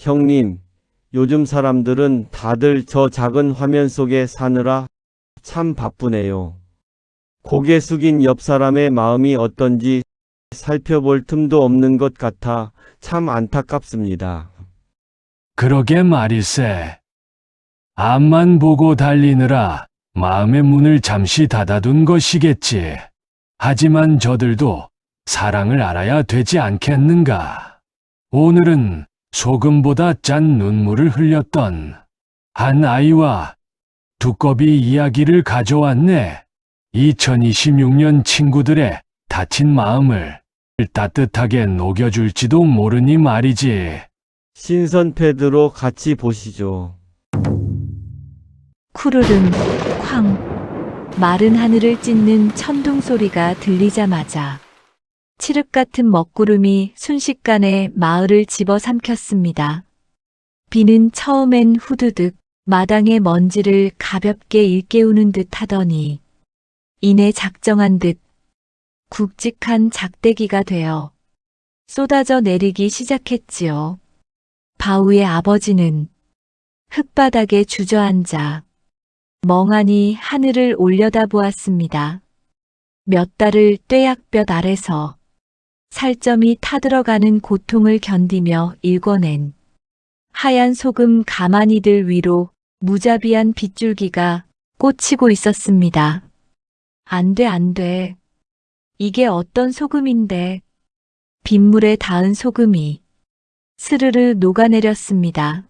형님, 요즘 사람들은 다들 저 작은 화면 속에 사느라 참 바쁘네요. 고개 숙인 옆 사람의 마음이 어떤지 살펴볼 틈도 없는 것 같아 참 안타깝습니다. 그러게 말일세. 앞만 보고 달리느라 마음의 문을 잠시 닫아둔 것이겠지. 하지만 저들도 사랑을 알아야 되지 않겠는가. 오늘은 소금보다 짠 눈물을 흘렸던 한 아이와 두꺼비 이야기를 가져왔네. 2026년 친구들의 다친 마음을 따뜻하게 녹여줄지도 모르니 말이지. 신선 패드로 같이 보시죠. 쿠르릉, 쾅. 마른 하늘을 찢는 천둥 소리가 들리자마자 칠흑 같은 먹구름이 순식간에 마을을 집어삼켰습니다. 비는 처음엔 후두득 마당의 먼지를 가볍게 일깨우는 듯 하더니 이내 작정한 듯 굵직한 작대기가 되어 쏟아져 내리기 시작했지요. 바우의 아버지는 흙바닥에 주저앉아 멍하니 하늘을 올려다보았습니다. 몇 달을 뙤약볕 아래서 살점이 타들어가는 고통을 견디며 일궈낸 하얀 소금 가마니들 위로 무자비한 빗줄기가 꽂히고 있었습니다. 안 돼, 안 돼. 이게 어떤 소금인데. 빗물에 닿은 소금이 스르르 녹아내렸습니다.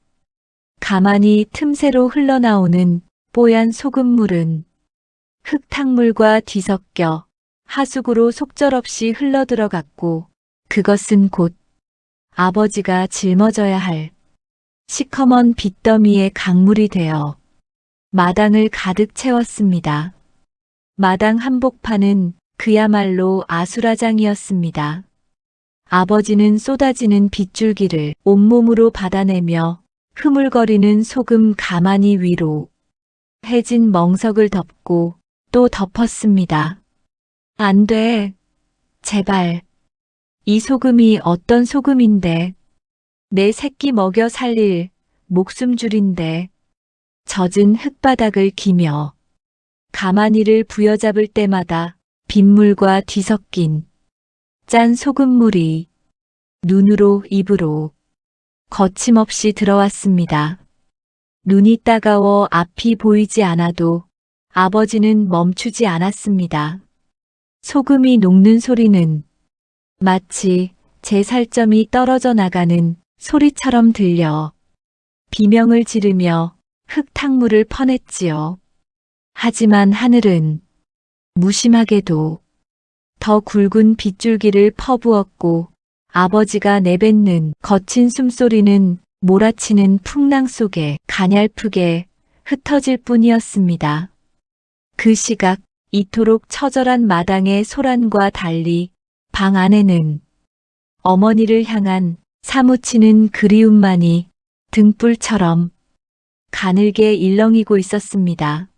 가만히 틈새로 흘러나오는 뽀얀 소금물은 흙탕물과 뒤섞여 하수구로 속절없이 흘러들어갔고 그것은 곧 아버지가 짊어져야 할 시커먼 빚더미의 강물이 되어 마당을 가득 채웠습니다. 마당 한복판은 그야말로 아수라장이었습니다. 아버지는 쏟아지는 빗줄기를 온몸으로 받아내며 흐물거리는 소금 가마니 위로 해진 멍석을 덮고 또 덮었습니다. 안 돼. 제발. 이 소금이 어떤 소금인데. 내 새끼 먹여 살릴 목숨줄인데. 젖은 흙바닥을 기며 가마니를 부여잡을 때마다 빗물과 뒤섞인 짠 소금물이 눈으로 입으로 거침없이 들어왔습니다. 눈이 따가워 앞이 보이지 않아도 아버지는 멈추지 않았습니다. 소금이 녹는 소리는 마치 제 살점이 떨어져 나가는 소리처럼 들려 비명을 지르며 흙탕물을 퍼냈지요. 하지만 하늘은 무심하게도 더 굵은 빗줄기를 퍼부었고 아버지가 내뱉는 거친 숨소리는 몰아치는 풍랑 속에 가냘프게 흩어질 뿐이었습니다. 그 시각 이토록 처절한 마당의 소란과 달리 방 안에는 어머니를 향한 사무치는 그리움만이 등불처럼 가늘게 일렁이고 있었습니다.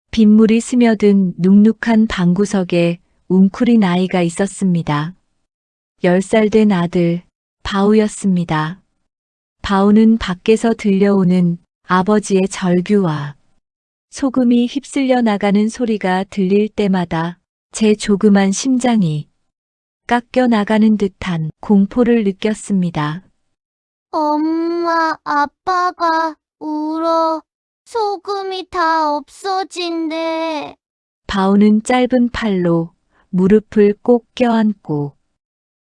빗물이 스며든 눅눅한 방구석에 웅크린 아이가 있었습니다. 10살 된 아들 바우였습니다. 바우는 밖에서 들려오는 아버지의 절규와 소금이 휩쓸려 나가는 소리가 들릴 때마다 제 조그만 심장이 깎여 나가는 듯한 공포를 느꼈습니다. 엄마, 아빠가 울어. 소금이 다 없어진대. 바우는 짧은 팔로 무릎을 꼭 껴안고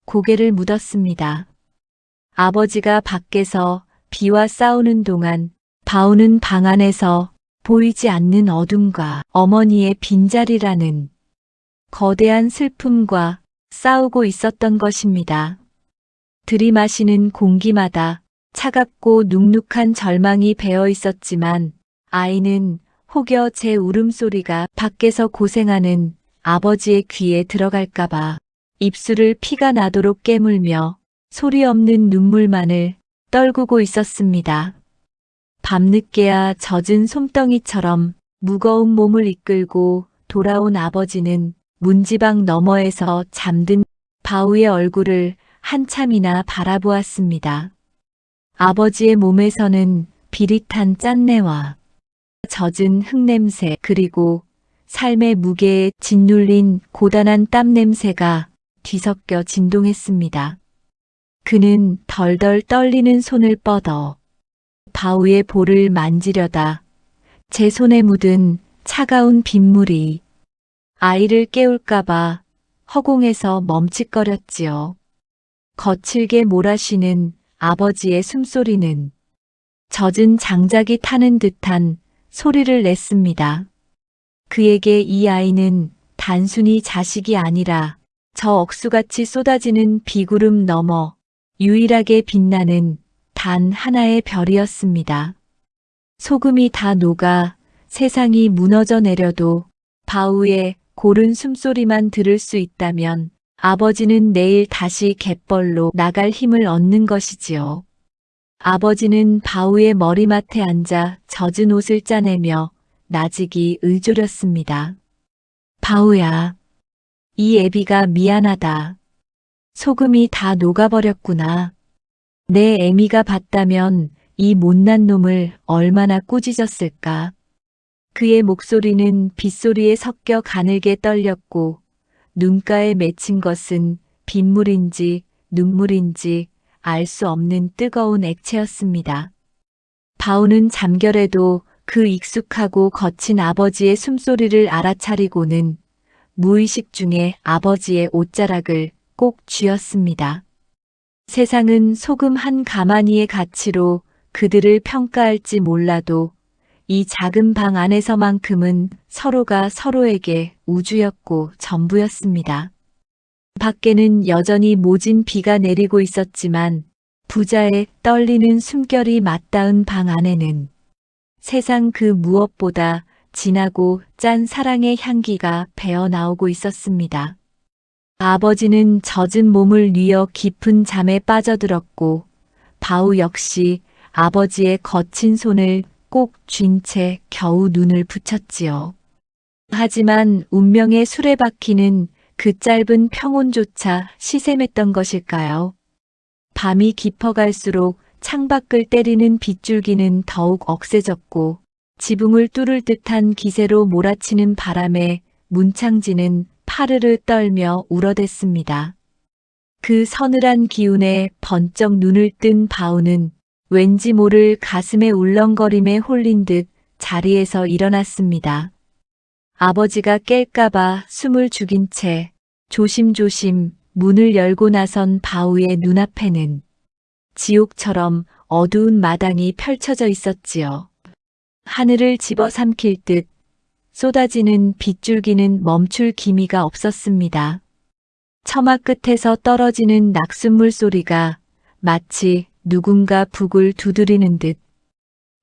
고개를 묻었습니다. 아버지가 밖에서 비와 싸우는 동안 바우는 방 안에서 보이지 않는 어둠과 어머니의 빈자리라는 거대한 슬픔과 싸우고 있었던 것입니다. 들이마시는 공기마다 차갑고 눅눅한 절망이 배어 있었지만 아이는 혹여 제 울음소리가 밖에서 고생하는 아버지의 귀에 들어갈까봐 입술을 피가 나도록 깨물며 소리 없는 눈물만을 떨구고 있었습니다. 밤늦게야 젖은 솜덩이처럼 무거운 몸을 이끌고 돌아온 아버지는 문지방 너머에서 잠든 바우의 얼굴을 한참이나 바라보았습니다. 아버지의 몸에서는 비릿한 짠내와 젖은 흙냄새 그리고 삶의 무게에 짓눌린 고단한 땀 냄새가 뒤섞여 진동했습니다. 그는 덜덜 떨리는 손을 뻗어 바우의 볼을 만지려다 제 손에 묻은 차가운 빗물이 아이를 깨울까봐 허공에서 멈칫거렸지요. 거칠게 몰아쉬는 아버지의 숨소리는 젖은 장작이 타는 듯한 소리를 냈습니다. 그에게 이 아이는 단순히 자식이 아니라 저 억수같이 쏟아지는 비구름 너머 유일하게 빛나는 단 하나의 별이었습니다. 소금이 다 녹아 세상이 무너져 내려도 바우의 고른 숨소리만 들을 수 있다면 아버지는 내일 다시 갯벌로 나갈 힘을 얻는 것이지요. 아버지는 바우의 머리맡에 앉아 젖은 옷을 짜내며 나직이 의졸였습니다. 바우야, 이 애비가 미안하다. 소금이 다 녹아버렸구나. 내 애미가 봤다면 이 못난 놈을 얼마나 꾸짖었을까. 그의 목소리는 빗소리에 섞여 가늘게 떨렸고 눈가에 맺힌 것은 빗물인지 눈물인지 알 수 없는 뜨거운 액체였습니다. 바우는 잠결에도 그 익숙하고 거친 아버지의 숨소리를 알아차리고는 무의식 중에 아버지의 옷자락을 꼭 쥐었습니다. 세상은 소금 한 가마니의 가치로 그들을 평가할지 몰라도 이 작은 방 안에서만큼은 서로가 서로에게 우주였고 전부였습니다. 밖에는 여전히 모진 비가 내리고 있었지만 부자의 떨리는 숨결이 맞닿은 방 안에는 세상 그 무엇보다 진하고 짠 사랑의 향기가 배어나오고 있었습니다. 아버지는 젖은 몸을 뉘어 깊은 잠에 빠져들었고 바우 역시 아버지의 거친 손을 꼭 쥔 채 겨우 눈을 붙였지요. 하지만 운명의 수레바퀴는 그 짧은 평온조차 시샘했던 것일까요? 밤이 깊어갈수록 창밖을 때리는 빗줄기는 더욱 억세졌고 지붕을 뚫을 듯한 기세로 몰아치는 바람에 문창지는 파르르 떨며 울어댔습니다. 그 서늘한 기운에 번쩍 눈을 뜬 바우는 왠지 모를 가슴의 울렁거림에 홀린 듯 자리에서 일어났습니다. 아버지가 깰까봐 숨을 죽인 채 조심조심 문을 열고 나선 바우의 눈앞에는 지옥처럼 어두운 마당이 펼쳐져 있었지요. 하늘을 집어삼킬 듯 쏟아지는 빗줄기는 멈출 기미가 없었습니다. 처마 끝에서 떨어지는 낙숫물 소리가 마치 누군가 북을 두드리는 듯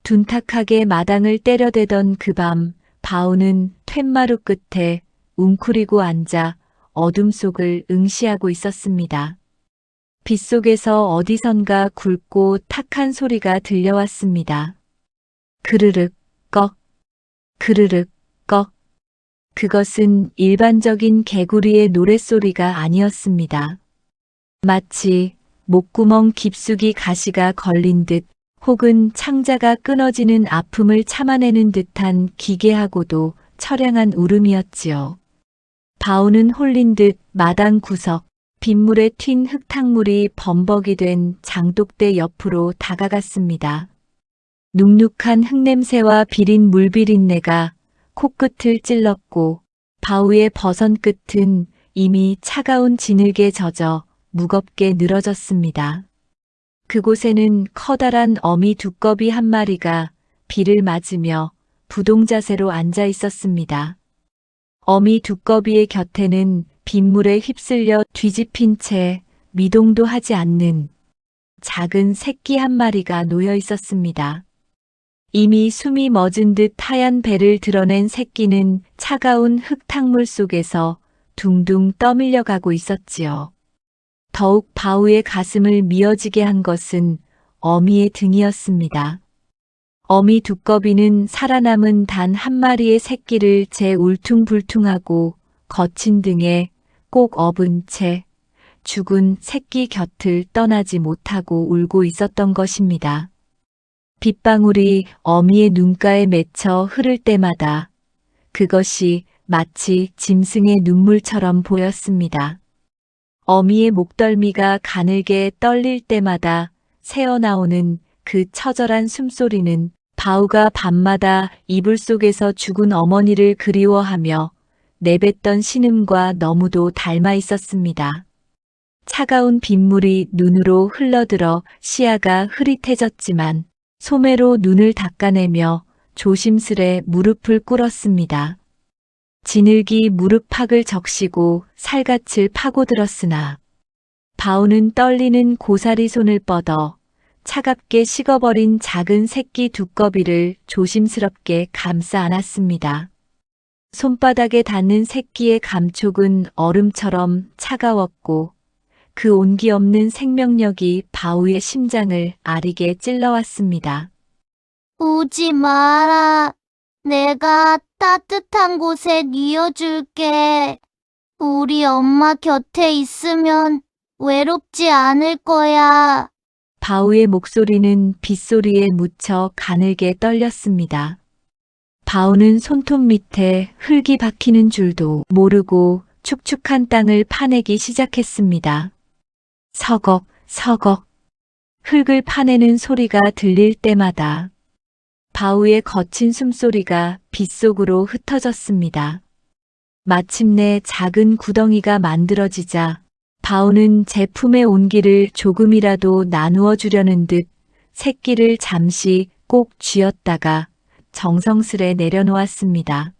둔탁하게 마당을 때려대던 그 밤 바우는 툇마루 끝에 웅크리고 앉아 어둠 속을 응시하고 있었습니다. 빗속에서 어디선가 굵고 탁한 소리가 들려왔습니다. 그르륵 꺽, 그르륵 꺽. 그것은 일반적인 개구리의 노랫소리가 아니었습니다. 마치 목구멍 깊숙이 가시가 걸린 듯 혹은 창자가 끊어지는 아픔을 참아내는 듯한 기괴하고도 처량한 울음이었지요. 바우는 홀린 듯 마당 구석, 빗물에 튄 흙탕물이 범벅이 된 장독대 옆으로 다가갔습니다. 눅눅한 흙냄새와 비린 물비린내가 코끝을 찔렀고 바우의 버선 끝은 이미 차가운 진흙에 젖어 무겁게 늘어졌습니다. 그곳에는 커다란 어미 두꺼비 한 마리가 비를 맞으며 부동자세로 앉아 있었습니다. 어미 두꺼비의 곁에는 빗물에 휩쓸려 뒤집힌 채 미동도 하지 않는 작은 새끼 한 마리가 놓여 있었습니다. 이미 숨이 멎은 듯 하얀 배를 드러낸 새끼는 차가운 흙탕물 속에서 둥둥 떠밀려 가고 있었지요. 더욱 바우의 가슴을 미어지게 한 것은 어미의 등이었습니다. 어미 두꺼비는 살아남은 단 한 마리의 새끼를 제 울퉁불퉁하고 거친 등에 꼭 업은 채 죽은 새끼 곁을 떠나지 못하고 울고 있었던 것입니다. 빗방울이 어미의 눈가에 맺혀 흐를 때마다 그것이 마치 짐승의 눈물처럼 보였습니다. 어미의 목덜미가 가늘게 떨릴 때마다 새어나오는 그 처절한 숨소리는 바우가 밤마다 이불 속에서 죽은 어머니를 그리워하며 내뱉던 신음과 너무도 닮아 있었습니다. 차가운 빗물이 눈으로 흘러들어 시야가 흐릿해졌지만 소매로 눈을 닦아내며 조심스레 무릎을 꿇었습니다. 지늘기 무릎팍을 적시고 살갗을 파고들었으나 바우는 떨리는 고사리 손을 뻗어 차갑게 식어버린 작은 새끼 두꺼비를 조심스럽게 감싸 안았습니다. 손바닥에 닿는 새끼의 감촉은 얼음처럼 차가웠고 그 온기 없는 생명력이 바우의 심장을 아리게 찔러왔습니다. 우지 마라. 내가 따뜻한 곳에 뉘어줄게. 우리 엄마 곁에 있으면 외롭지 않을 거야. 바우의 목소리는 빗소리에 묻혀 가늘게 떨렸습니다. 바우는 손톱 밑에 흙이 박히는 줄도 모르고 축축한 땅을 파내기 시작했습니다. 서걱, 서걱. 흙을 파내는 소리가 들릴 때마다 바우의 거친 숨소리가 빗속으로 흩어졌습니다. 마침내 작은 구덩이가 만들어지자 바우는 제품의 온기를 조금이라도 나누어 주려는 듯 새끼를 잠시 꼭 쥐었다가 정성스레 내려놓았습니다.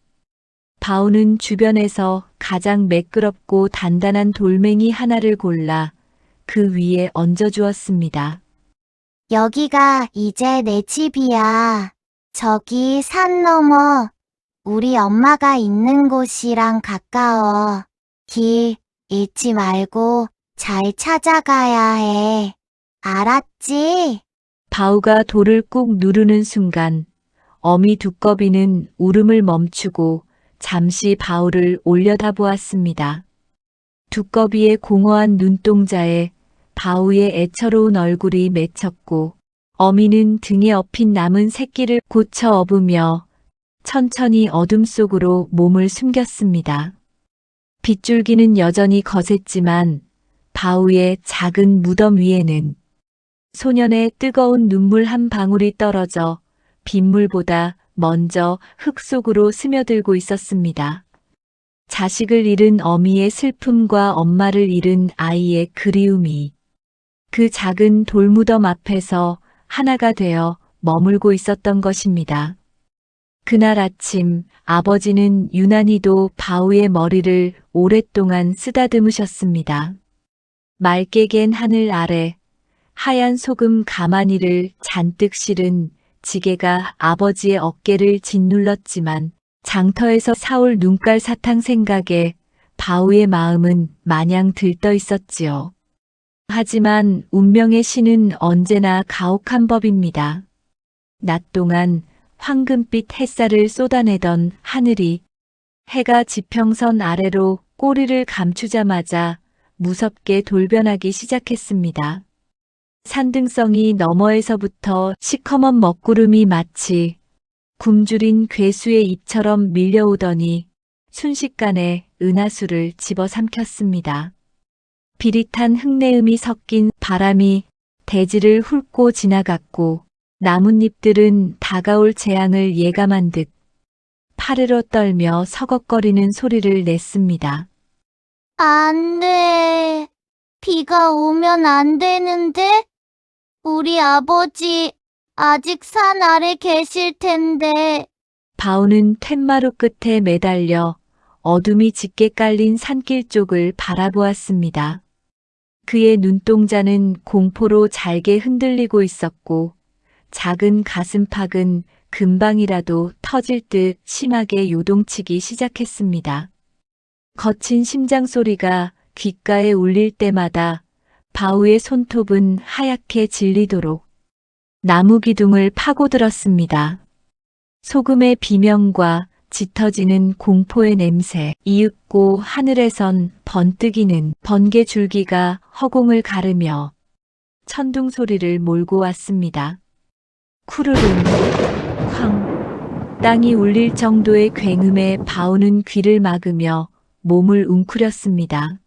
바우는 주변에서 가장 매끄럽고 단단한 돌멩이 하나를 골라 그 위에 얹어주었습니다. 여기가 이제 내 집이야. 저기 산 너머 우리 엄마가 있는 곳이랑 가까워. 길 잃지 말고 잘 찾아가야 해. 알았지? 바우가 돌을 꾹 누르는 순간 어미 두꺼비는 울음을 멈추고 잠시 바우를 올려다보았습니다. 두꺼비의 공허한 눈동자에 바우의 애처로운 얼굴이 맺혔고 어미는 등에 업힌 남은 새끼를 고쳐 업으며 천천히 어둠 속으로 몸을 숨겼습니다. 빗줄기는 여전히 거셌지만 바우의 작은 무덤 위에는 소년의 뜨거운 눈물 한 방울이 떨어져 빗물보다 먼저 흙 속으로 스며들고 있었습니다. 자식을 잃은 어미의 슬픔과 엄마를 잃은 아이의 그리움이 그 작은 돌무덤 앞에서 하나가 되어 머물고 있었던 것입니다. 그날 아침 아버지는 유난히도 바우의 머리를 오랫동안 쓰다듬으셨습니다. 맑게 갠 하늘 아래 하얀 소금 가마니를 잔뜩 실은 지게가 아버지의 어깨를 짓눌렀지만 장터에서 사올 눈깔 사탕 생각에 바우의 마음은 마냥 들떠 있었지요. 하지만 운명의 신은 언제나 가혹한 법입니다. 낮 동안 황금빛 햇살을 쏟아내던 하늘이 해가 지평선 아래로 꼬리를 감추자마자 무섭게 돌변하기 시작했습니다. 산등성이 너머에서부터 시커먼 먹구름이 마치 굶주린 괴수의 입처럼 밀려오더니 순식간에 은하수를 집어삼켰습니다. 비릿한 흙내음이 섞인 바람이 대지를 훑고 지나갔고 나뭇잎들은 다가올 재앙을 예감한 듯 파르르 떨며 서걱거리는 소리를 냈습니다. 안 돼. 비가 오면 안 되는데? 우리 아버지 아직 산 아래 계실 텐데. 바우는 툇마루 끝에 매달려 어둠이 짙게 깔린 산길 쪽을 바라보았습니다. 그의 눈동자는 공포로 잘게 흔들리고 있었고 작은 가슴팍은 금방이라도 터질 듯 심하게 요동치기 시작했습니다. 거친 심장 소리가 귓가에 울릴 때마다 바우의 손톱은 하얗게 질리도록 나무 기둥을 파고들었습니다. 소금의 비명과 짙어지는 공포의 냄새, 이윽고 하늘에선 번뜩이는 번개 줄기가 허공을 가르며 천둥 소리를 몰고 왔습니다. 쿠르릉, 쾅, 땅이 울릴 정도의 굉음에 바오는 귀를 막으며 몸을 웅크렸습니다.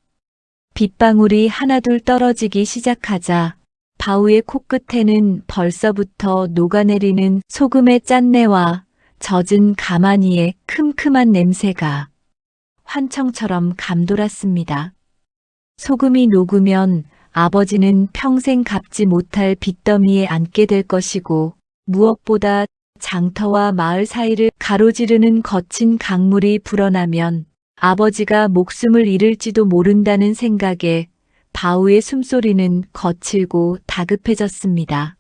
빗방울이 하나둘 떨어지기 시작하자 바오의 코끝에는 벌써부터 녹아내리는 소금의 짠내와 젖은 가마니의 큼큼한 냄새가 환청처럼 감돌았습니다. 소금이 녹으면 아버지는 평생 갚지 못할 빚더미에 앉게 될 것이고 무엇보다 장터와 마을 사이를 가로지르는 거친 강물이 불어나면 아버지가 목숨을 잃을지도 모른다는 생각에 바우의 숨소리는 거칠고 다급해졌습니다.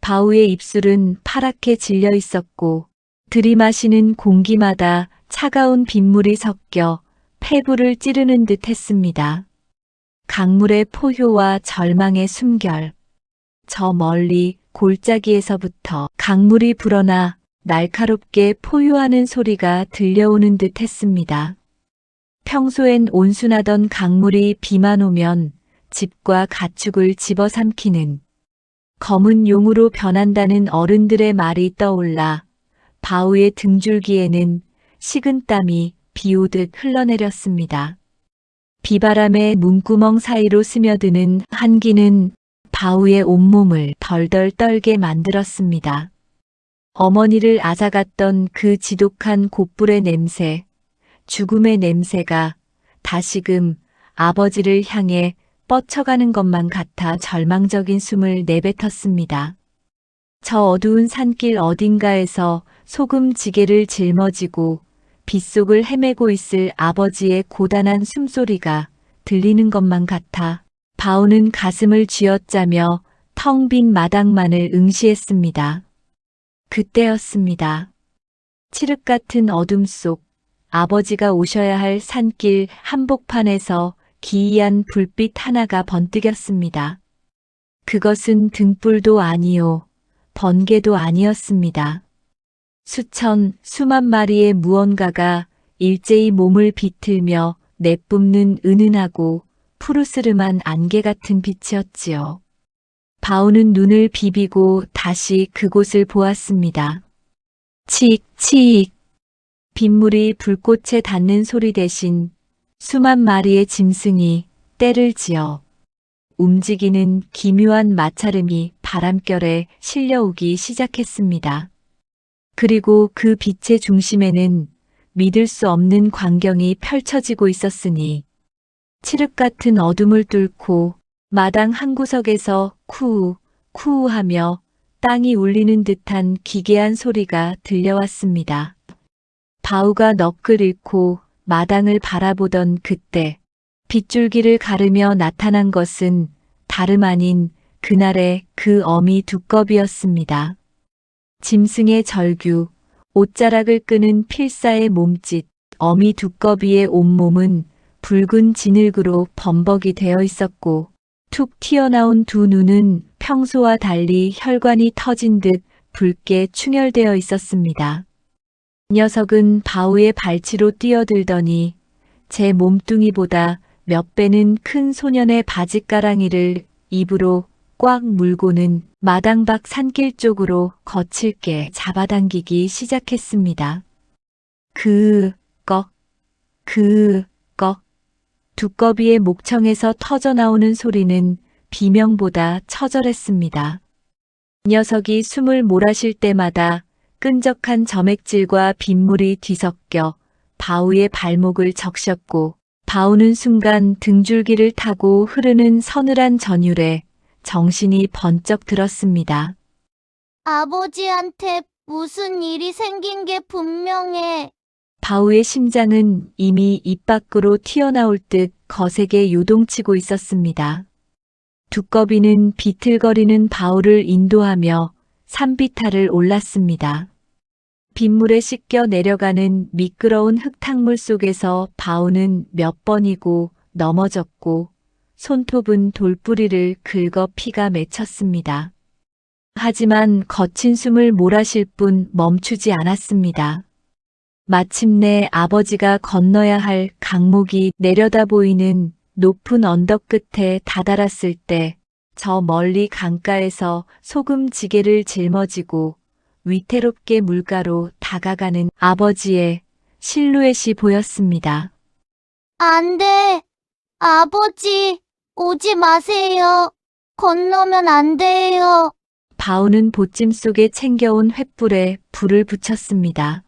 바우의 입술은 파랗게 질려 있었고 들이마시는 공기마다 차가운 빗물이 섞여 폐부를 찌르는 듯 했습니다. 강물의 포효와 절망의 숨결. 저 멀리 골짜기에서부터 강물이 불어나 날카롭게 포효하는 소리가 들려오는 듯 했습니다. 평소엔 온순하던 강물이 비만 오면 집과 가축을 집어삼키는 검은 용으로 변한다는 어른들의 말이 떠올라 바우의 등줄기에는 식은땀이 비오듯 흘러내렸습니다. 비바람의 문구멍 사이로 스며드는 한기는 바우의 온몸을 덜덜 떨게 만들었습니다. 어머니를 앗아갔던 그 지독한 곶불의 냄새, 죽음의 냄새가 다시금 아버지를 향해 뻗쳐가는 것만 같아 절망적인 숨을 내뱉었습니다. 저 어두운 산길 어딘가에서 소금지게를 짊어지고 빗속을 헤매고 있을 아버지의 고단한 숨소리가 들리는 것만 같아 바오는 가슴을 쥐어짜며 텅 빈 마당만을 응시했습니다. 그때였습니다. 칠흑 같은 어둠 속 아버지가 오셔야 할 산길 한복판에서 기이한 불빛 하나가 번뜩였습니다. 그것은 등불도 아니요, 번개도 아니었습니다. 수만 마리의 무언가가 일제히 몸을 비틀며 내뿜는 은은하고 푸르스름한 안개 같은 빛이었지요. 바오는 눈을 비비고 다시 그곳을 보았습니다. 칙칙. 빗물이 불꽃에 닿는 소리 대신 수만 마리의 짐승이 떼를 지어 움직이는 기묘한 마찰음이 바람결에 실려오기 시작했습니다. 그리고 그 빛의 중심에는 믿을 수 없는 광경이 펼쳐지고 있었으니 칠흑 같은 어둠을 뚫고 마당 한 구석에서 쿠우, 쿠우하며 땅이 울리는 듯한 기괴한 소리가 들려왔습니다. 바우가 넋을 잃고 마당을 바라보던 그때 빗줄기를 가르며 나타난 것은 다름 아닌 그날의 그 어미 두꺼비였습니다. 짐승의 절규, 옷자락을 끄는 필사의 몸짓, 어미 두꺼비의 온몸은 붉은 진흙으로 범벅이 되어 있었고 툭 튀어나온 두 눈은 평소와 달리 혈관이 터진 듯 붉게 충혈되어 있었습니다. 녀석은 바우의 발치로 뛰어들더니 제 몸뚱이보다 몇 배는 큰 소년의 바짓가랑이를 입으로 꽉 물고는 마당 밖 산길 쪽으로 거칠게 잡아당기기 시작했습니다. 꺽, 꺽. 두꺼비의 목청에서 터져나오는 소리는 비명보다 처절했습니다. 녀석이 숨을 몰아쉴 때마다 끈적한 점액질과 빗물이 뒤섞여 바우의 발목을 적셨고 바우는 순간 등줄기를 타고 흐르는 서늘한 전율에 정신이 번쩍 들었습니다. 아버지한테 무슨 일이 생긴 게 분명해. 바우의 심장은 이미 입 밖으로 튀어나올 듯 거세게 요동치고 있었습니다. 두꺼비는 비틀거리는 바우를 인도하며 산비탈을 올랐습니다. 빗물에 씻겨 내려가는 미끄러운 흙탕물 속에서 바우는 몇 번이고 넘어졌고 손톱은 돌뿌리를 긁어 피가 맺혔습니다. 하지만 거친 숨을 몰아쉴 뿐 멈추지 않았습니다. 마침내 아버지가 건너야 할 강목이 내려다 보이는 높은 언덕 끝에 다다랐을 때 저 멀리 강가에서 소금지게를 짊어지고 위태롭게 물가로 다가가는 아버지의 실루엣이 보였습니다. 안 돼. 아버지, 오지 마세요. 건너면 안 돼요. 바오는 보찜 속에 챙겨온 횃불에 불을 붙였습니다.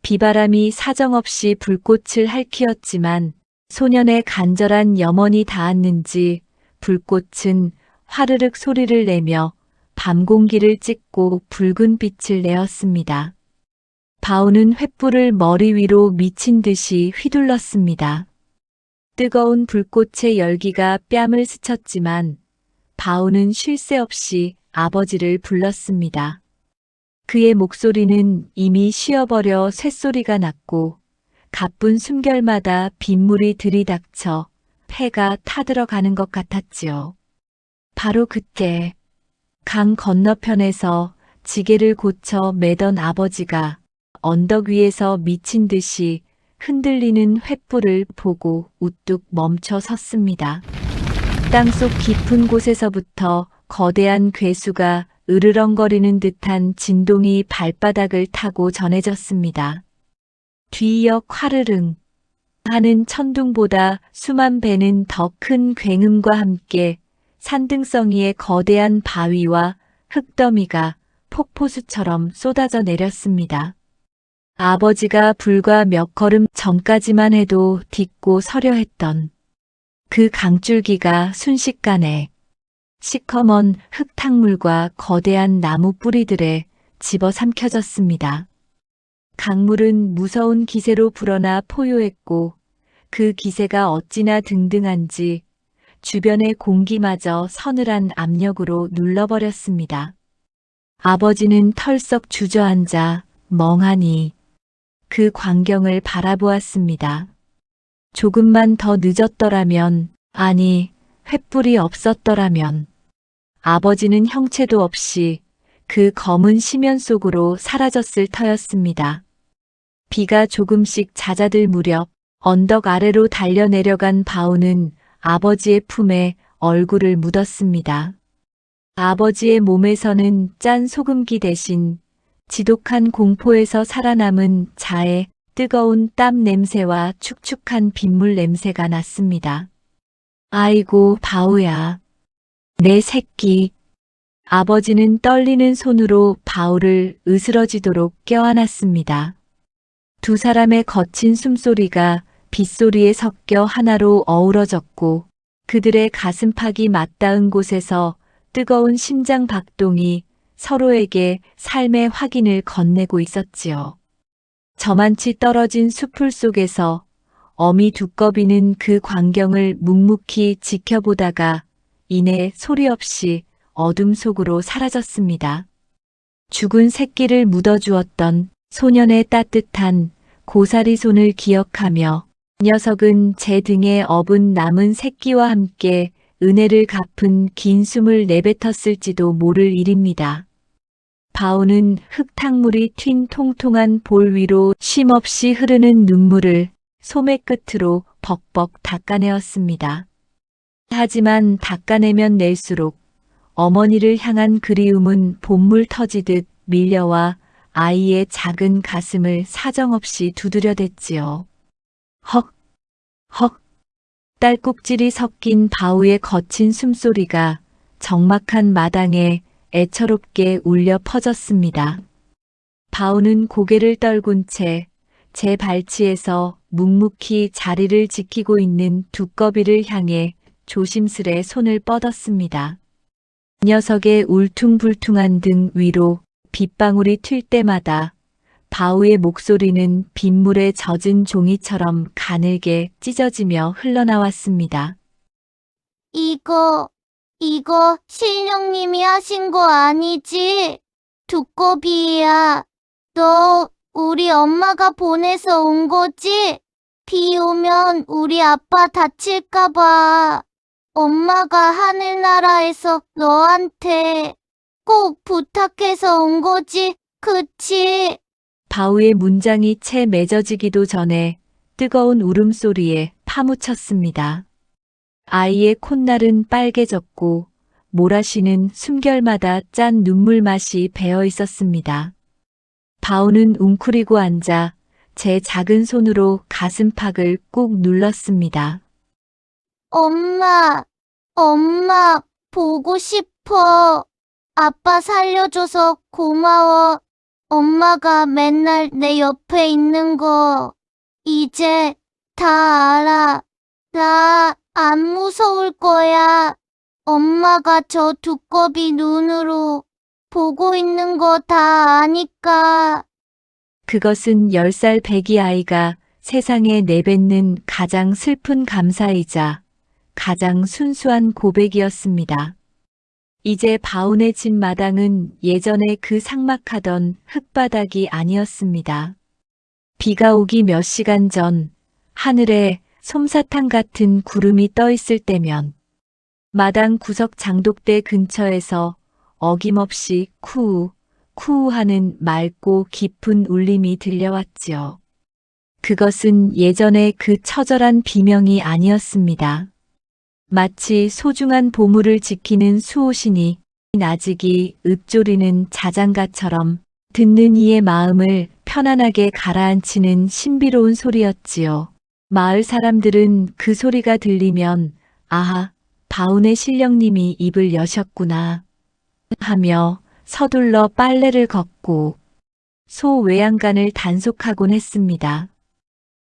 비바람이 사정없이 불꽃을 핥히었지만 소년의 간절한 염원이 닿았는지 불꽃은 화르륵 소리를 내며 밤 공기를 찢고 붉은 빛을 내었습니다. 바오는 횃불을 머리 위로 미친 듯이 휘둘렀습니다. 뜨거운 불꽃의 열기가 뺨을 스쳤지만 바오는 쉴 새 없이 아버지를 불렀습니다. 그의 목소리는 이미 쉬어버려 쇳소리가 났고 가쁜 숨결마다 빗물이 들이닥쳐 폐가 타들어가는 것 같았지요. 바로 그때 강 건너편에서 지게를 고쳐 매던 아버지가 언덕 위에서 미친 듯이 흔들리는 횃불을 보고 우뚝 멈춰 섰습니다. 땅속 깊은 곳에서부터 거대한 괴수가 으르렁거리는 듯한 진동이 발바닥을 타고 전해졌습니다. 뒤이어 화르릉 하는 천둥보다 수만 배는 더 큰 굉음과 함께 산등성이의 거대한 바위와 흙더미가 폭포수처럼 쏟아져 내렸습니다. 아버지가 불과 몇 걸음 전까지만 해도 딛고 서려 했던 그 강줄기가 순식간에 시커먼 흙탕물과 거대한 나무 뿌리들에 집어삼켜졌습니다. 강물은 무서운 기세로 불어나 포효했고 그 기세가 어찌나 등등한지 주변의 공기마저 서늘한 압력으로 눌러버렸습니다. 아버지는 털썩 주저앉아 멍하니 그 광경을 바라보았습니다. 조금만 더 늦었더라면, 아니, 횃불이 없었더라면, 아버지는 형체도 없이 그 검은 심연 속으로 사라졌을 터였습니다. 비가 조금씩 잦아들 무렵 언덕 아래로 달려내려간 바오는 아버지의 품에 얼굴을 묻었습니다. 아버지의 몸에서는 짠 소금기 대신 지독한 공포에서 살아남은 자의 뜨거운 땀 냄새와 축축한 빗물 냄새가 났습니다. 아이고, 바오야. 내 새끼. 아버지는 떨리는 손으로 바오를 으스러지도록 껴안았습니다. 두 사람의 거친 숨소리가 빗소리에 섞여 하나로 어우러졌고 그들의 가슴팍이 맞닿은 곳에서 뜨거운 심장 박동이 서로에게 삶의 확인을 건네고 있었지요. 저만치 떨어진 숲풀 속에서 어미 두꺼비는 그 광경을 묵묵히 지켜보다가 이내 소리 없이 어둠 속으로 사라졌습니다. 죽은 새끼를 묻어주었던 소년의 따뜻한 고사리 손을 기억하며 녀석은 제 등에 업은 남은 새끼와 함께 은혜를 갚은 긴 숨을 내뱉었을지도 모를 일입니다. 바오는 흙탕물이 튄 통통한 볼 위로 쉼없이 흐르는 눈물을 소매 끝으로 벅벅 닦아내었습니다. 하지만 닦아내면 낼수록 어머니를 향한 그리움은 봇물 터지듯 밀려와 아이의 작은 가슴을 사정없이 두드려댔지요. 헉, 헉. 딸꾹질이 섞인 바우의 거친 숨소리가 적막한 마당에 애처롭게 울려 퍼졌습니다. 바우는 고개를 떨군 채 제 발치에서 묵묵히 자리를 지키고 있는 두꺼비를 향해 조심스레 손을 뻗었습니다. 녀석의 울퉁불퉁한 등 위로 빗방울이 튈 때마다 바우의 목소리는 빗물에 젖은 종이처럼 가늘게 찢어지며 흘러나왔습니다. 이거 신령님이 하신 거 아니지? 두꺼비야, 너 우리 엄마가 보내서 온 거지? 비 오면 우리 아빠 다칠까 봐. 엄마가 하늘나라에서 너한테 꼭 부탁해서 온 거지, 그치? 바우의 문장이 채 맺어지기도 전에 뜨거운 울음소리에 파묻혔습니다. 아이의 콧날은 빨개졌고 몰아쉬는 숨결마다 짠 눈물 맛이 배어 있었습니다. 바우는 웅크리고 앉아 제 작은 손으로 가슴팍을 꾹 눌렀습니다. 엄마, 엄마, 보고 싶어. 아빠 살려줘서 고마워. 엄마가 맨날 내 옆에 있는 거. 이제 다 알아. 나 안 무서울 거야. 엄마가 저 두꺼비 눈으로 보고 있는 거 다 아니까. 그것은 10살 배기 아이가 세상에 내뱉는 가장 슬픈 감사이자 가장 순수한 고백이었습니다. 이제 바운의 집 마당은 예전에 그 삭막하던 흙바닥이 아니었습니다. 비가 오기 몇 시간 전 하늘에 솜사탕 같은 구름이 떠 있을 때면 마당 구석 장독대 근처에서 어김없이 쿠우, 쿠우 하는 맑고 깊은 울림이 들려왔지요. 그것은 예전의 그 처절한 비명이 아니었습니다. 마치 소중한 보물을 지키는 수호신이 나직이 읊조리는 자장가처럼 듣는 이의 마음을 편안하게 가라앉히는 신비로운 소리였지요. 마을 사람들은 그 소리가 들리면 아하, 바운의 신령님이 입을 여셨구나 하며 서둘러 빨래를 걷고 소 외양간을 단속하곤 했습니다.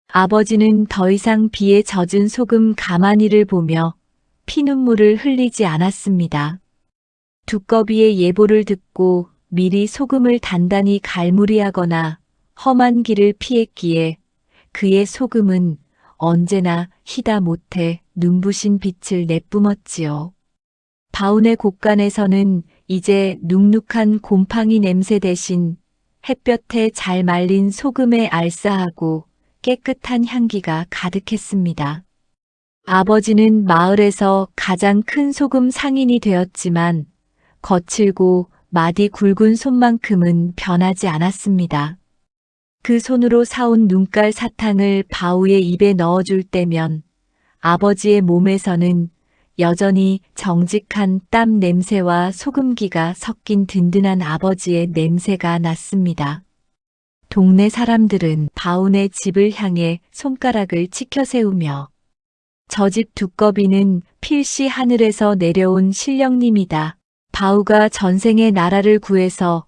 아버지는 더 이상 비에 젖은 소금 가마니를 보며 피눈물을 흘리지 않았습니다. 두꺼비의 예보를 듣고 미리 소금을 단단히 갈무리하거나 험한 길을 피했기에 그의 소금은 언제나 희다 못해 눈부신 빛을 내뿜었지요. 바운의 곳간에서는 이제 눅눅한 곰팡이 냄새 대신 햇볕에 잘 말린 소금의 알싸하고 깨끗한 향기가 가득했습니다. 아버지는 마을에서 가장 큰 소금 상인이 되었지만 거칠고 마디 굵은 손만큼은 변하지 않았습니다. 그 손으로 사온 눈깔 사탕을 바우의 입에 넣어줄 때면 아버지의 몸에서는 여전히 정직한 땀 냄새와 소금기가 섞인 든든한 아버지의 냄새가 났습니다. 동네 사람들은 바운의 집을 향해 손가락을 치켜세우며 저 집 두꺼비는 필시 하늘에서 내려온 신령님이다. 바우가 전생에 나라를 구해서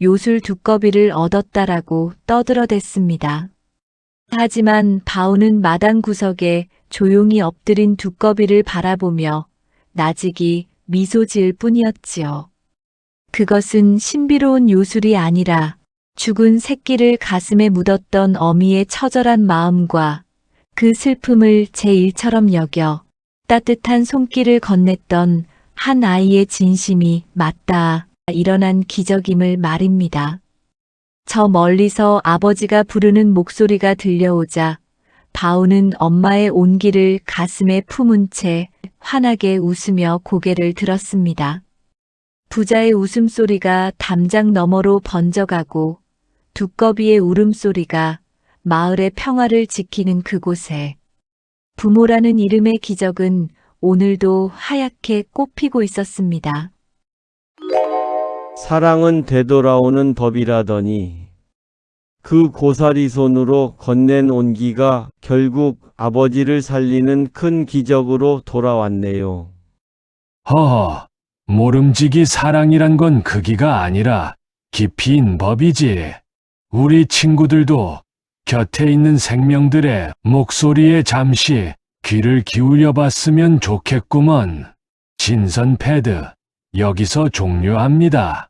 요술 두꺼비를 얻었다라고 떠들어댔습니다. 하지만 바우는 마당 구석에 조용히 엎드린 두꺼비를 바라보며 나직이 미소 지을 뿐이었지요. 그것은 신비로운 요술이 아니라 죽은 새끼를 가슴에 묻었던 어미의 처절한 마음과 그 슬픔을 제1처럼 여겨 따뜻한 손길을 건넸던 한 아이의 진심이 맞닿아 일어난 기적임을 말입니다. 저 멀리서 아버지가 부르는 목소리가 들려오자 바우는 엄마의 온기를 가슴에 품은 채 환하게 웃으며 고개를 들었습니다. 부자의 웃음소리가 담장 너머로 번져가고 두꺼비의 울음소리가 마을의 평화를 지키는 그곳에 부모라는 이름의 기적은 오늘도 하얗게 꽃피고 있었습니다. 사랑은 되돌아오는 법이라더니 그 고사리 손으로 건넨 온기가 결국 아버지를 살리는 큰 기적으로 돌아왔네요. 허허, 모름지기 사랑이란 건 크기가 아니라 깊이인 법이지. 우리 친구들도 곁에 있는 생명들의 목소리에 잠시 귀를 기울여 봤으면 좋겠구먼. 신선 패드, 여기서 종료합니다.